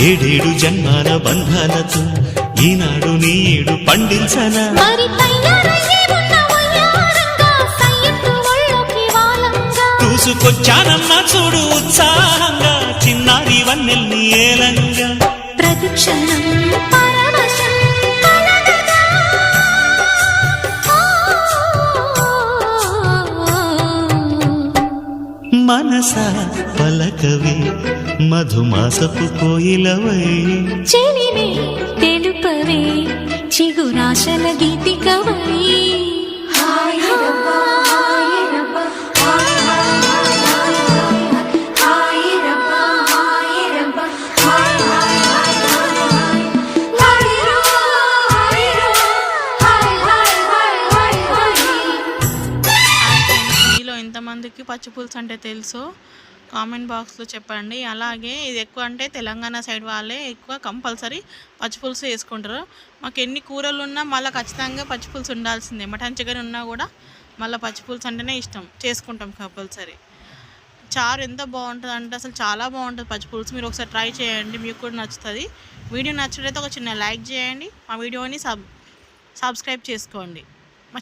ఏడేడు జన్మాల బంధాలతో ఈనాడు నీడు పండించనా చూసుకొచ్చానమ్మా చూడు ఉత్సాహంగా చిన్నారి వన్నెల్ని ఏలంగా ప్రతిక్షణం మనసా పలకవే మధుమాసపు కోయిలవై చెలిమే తెలుపవే చిగురాశల గీతికవై ఎంతమందికి పచ్చిపులుసు అంటే తెలుసో కామెంట్ బాక్స్లో చెప్పండి. అలాగే ఇది ఎక్కువ అంటే తెలంగాణ సైడ్ వాళ్ళే ఎక్కువ కంపల్సరీ పచ్చిపులుసు వేసుకుంటారు. మాకు ఎన్ని కూరలు ఉన్నా మళ్ళీ ఖచ్చితంగా పచ్చిపులుసు ఉండాల్సిందే. మటన్ చికెన్ ఉన్నా కూడా మళ్ళీ పచ్చిపులుసు అంటేనే ఇష్టం, చేసుకుంటాం కంపల్సరీ. చారు ఎంత బాగుంటుంది అంటే అసలు చాలా బాగుంటుంది పచ్చిపులుసు. మీరు ఒకసారి ట్రై చేయండి, మీకు కూడా నచ్చుతుంది. వీడియో నచ్చినట్లయితే ఒక చిన్న లైక్ చేయండి, మా వీడియోని సబ్స్క్రైబ్ చేసుకోండి.